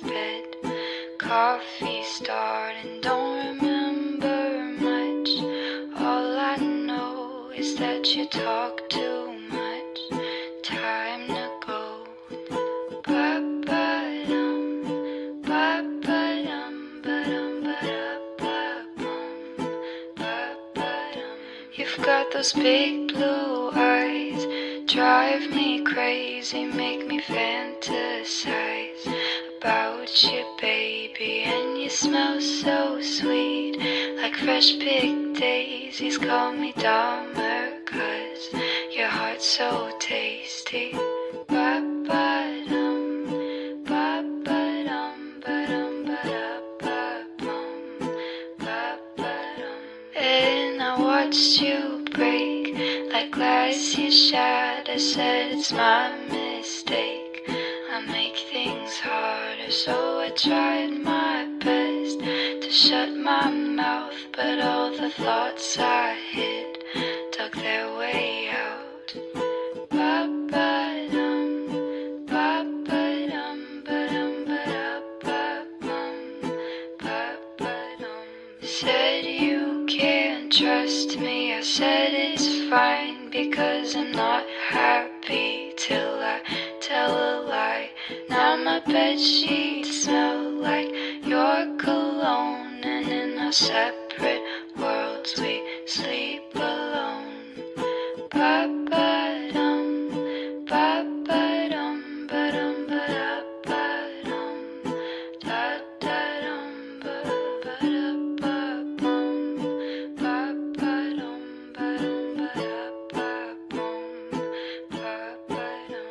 bed. Coffee started, don't remember much. All I know is that you talk too much. Time to go. Ba-ba-dum, ba-ba-dum, ba-dum, ba-da-ba-bum, ba-ba-dum. You've got those big blue eyes, drive me crazy, make me fantasize about you, baby. And you smell so sweet, like fresh picked daisies. Call me Dahmer, 'cause your heart's so tasty. Ba-ba-dum, ba-ba-dum, ba-dum, ba-da-ba-bum, ba-ba-dum. And I watched you break like glass you shattered. I said it's my mistake, I make things harder. So I tried my best to shut my mouth, but all the thoughts I hid dug their way out. Ba-ba-dum, ba-ba-dum, ba-dum, ba-da-ba-bum, ba-ba-dum. Said you can't trust me, I said it's fine, because I'm not happy till I tell a lie. Now my bedsheets smell like your cologne, and in our separate worlds we sleep alone. Ba-ba-dum, ba-ba-dum, ba-dum, ba-da-ba-dum, da-da-dum, ba-ba-da-ba-bum, ba-ba-dum, ba-dum, ba-da-ba-bum, ba-ba-dum.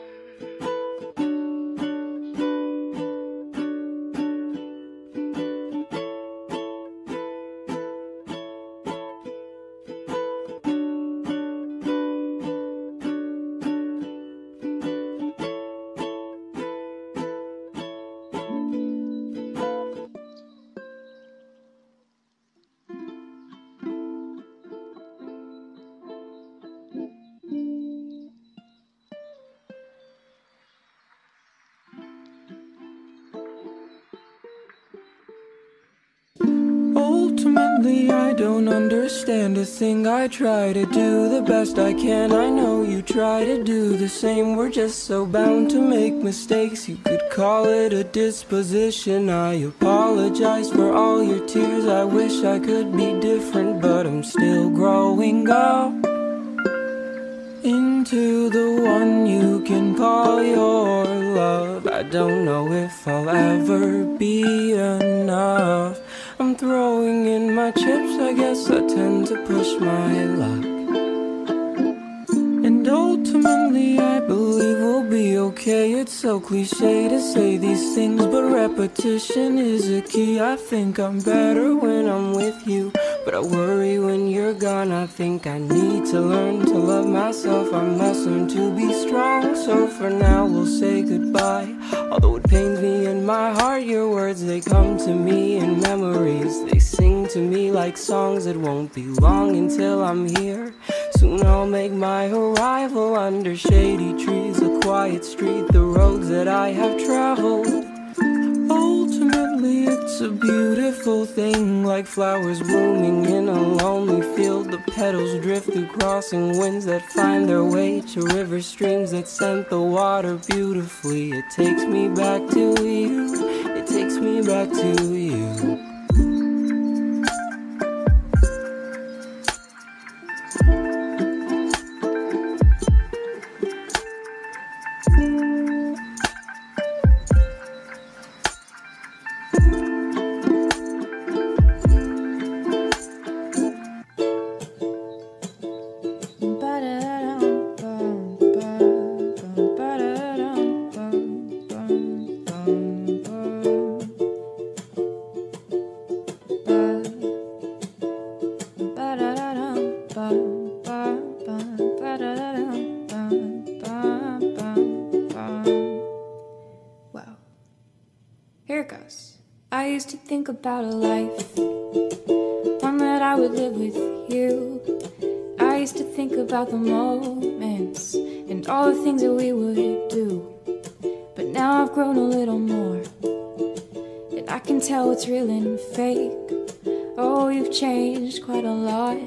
Ultimately, I don't understand a thing. I try to do the best I can. I know you try to do the same. We're just so bound to make mistakes. You could call it a disposition. I apologize for all your tears. I wish I could be different, but I'm still growing up into the one you can call your love. I don't know if I'll ever be enough. I'm throwing in my chips, I guess I tend to push my luck. And ultimately I believe we'll be okay. It's so cliche to say these things, but repetition is a key. I think I'm better when I'm with you, but I worry when you're gone. I think I need to learn to love myself. I must learn to be strong. So for now we'll say goodbye. Although it pains me in my heart, your words, they come to me in memories. They sing to me like songs. It won't be long until I'm here. Soon I'll make my arrival under shady trees, a quiet street, the roads that I have traveled. Ultimately it's a beautiful thing, like flowers blooming in a lonely field. The petals drift through crossing winds that find their way to river streams that scent the water beautifully. It takes me back to you, it takes me back to you. Well, here it goes. I used to think about a life, one that I would live with you. I used to think about the moments and all the things that we would do. But now I've grown a little more, tell what's real and fake. Oh, you've changed quite a lot.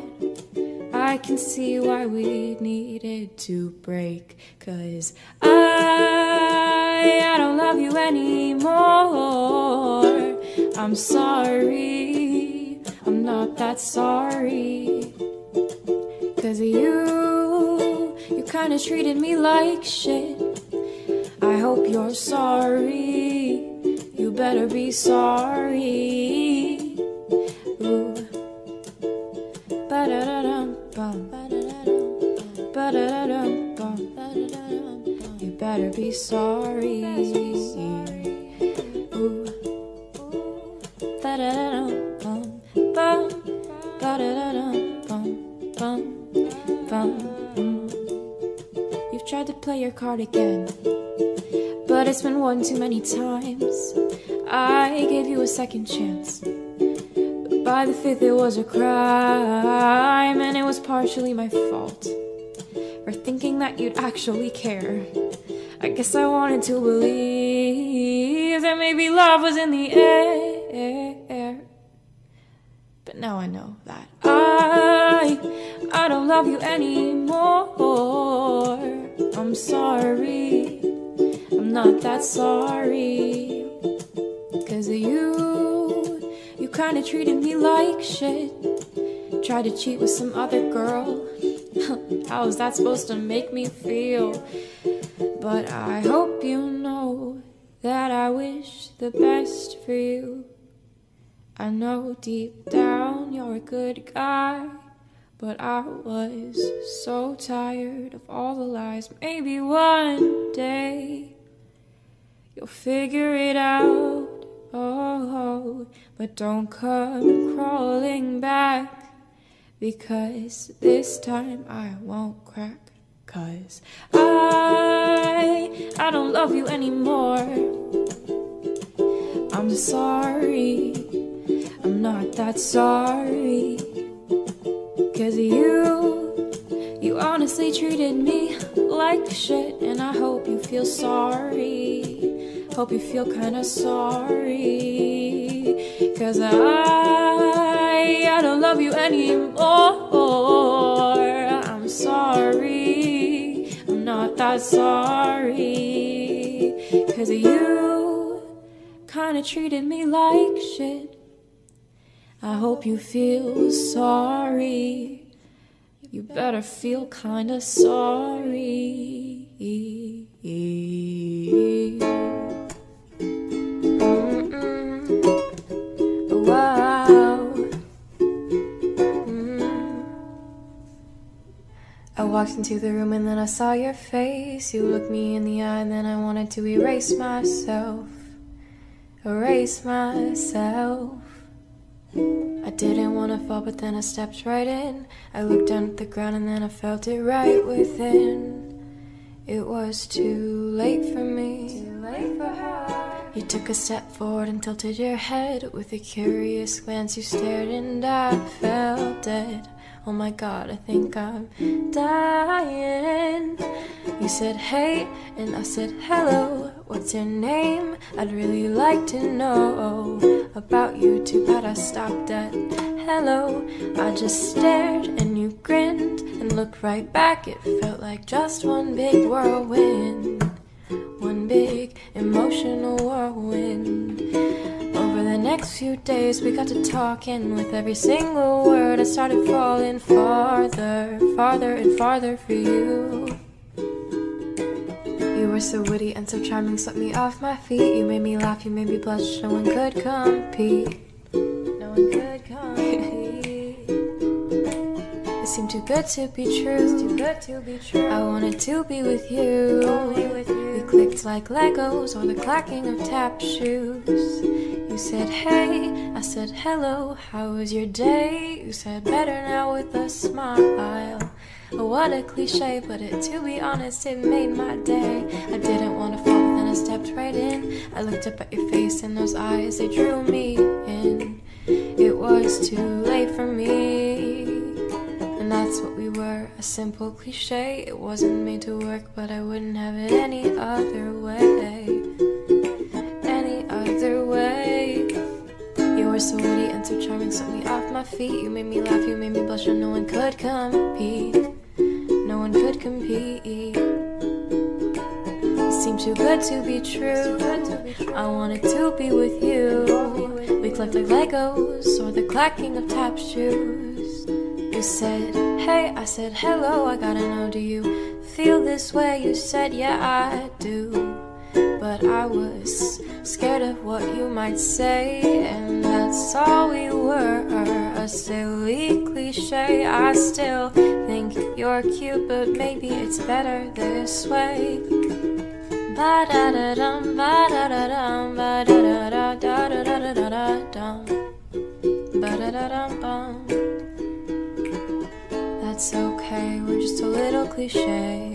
I can see why we needed to break. 'Cause I don't love you anymore. I'm sorry, I'm not that sorry. 'Cause you kinda treated me like shit. I hope you're sorry, you better be sorry. Ooh. Ba-da-da-dum-bum, ba-da-da-dum-bum, you better be sorry. Ooh. Ba-da-da-dum-bum, bum, ba-da-da-dum-bum, bum, bum. You've tried to play your card again, but it's been one too many times. I gave you a second chance, but by the fifth it was a crime. And it was partially my fault for thinking that you'd actually care. I guess I wanted to believe that maybe love was in the air. But now I know that I don't love you anymore. I'm sorry, I'm not that sorry. 'Cause you kinda treated me like shit. Tried to cheat with some other girl. How is that supposed to make me feel? But I hope you know that I wish the best for you. I know deep down you're a good guy, but I was so tired of all the lies. Maybe one day you'll figure it out, oh, but don't come crawling back, because this time I won't crack. 'Cause I don't love you anymore. I'm sorry, I'm not that sorry. 'Cause you honestly treated me like shit. And I hope you feel sorry, hope you feel kinda sorry. 'Cause I don't love you anymore. I'm sorry, I'm not that sorry. 'Cause you kinda treated me like shit. I hope you feel sorry, you better feel kinda sorry. Wow. I walked into the room and then I saw your face. You looked me in the eye and then I wanted to erase myself. I didn't want to fall, but then I stepped right in. I looked down at the ground and then I felt it right within. It was too late for me, too late for her. You took a step forward and tilted your head. With a curious glance you stared and I felt dead. Oh my God, I think I'm dying. You said hey, and I said hello. What's your name? I'd really like to know about you. Too bad I stopped at hello. I just stared and you grinned and looked right back. It felt like just one big whirlwind, one big emotional whirlwind. Over the next few days we got to talking. With every single word I started falling farther, farther and farther for you. You were so witty and so charming, swept me off my feet. You made me laugh, you made me blush, no one could compete. No one could compete. It seemed too good to be true, too good to be true. I wanted to be with you, only with you. We clicked like Legos or the clacking of tap shoes. You said hey, I said hello, how was your day? You said better now with a smile. Oh, what a cliche, but to be honest, it made my day. I didn't want to fall, but then I stepped right in. I looked up at your face and those eyes, they drew me in. It was too late for me, and that's what we were, a simple cliche. It wasn't made to work, but I wouldn't have it any other way. Any other way. so witty and so charming, swept me off my feet. You made me laugh, you made me blush, and no one could compete. No one could compete. It seemed too good to be true. I wanted to be with you. We clicked like Legos, or the clacking of tap shoes. You said, hey, I said, hello, I gotta know, do you feel this way? You said, yeah, I do. But I was scared of what you might say, and that's all we were, a silly cliche. I still think you're cute, but maybe it's better this way. Ba-da-da-dum, ba-da-da-dum, ba-da-da-da-da-da-da-da-dum, ba-da-da-dum-bum. That's okay, we're just a little cliche,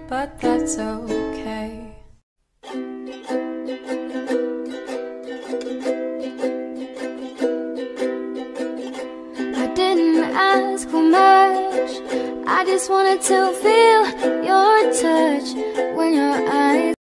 but that's okay. I didn't ask for much, I just wanted to feel your touch when your eyes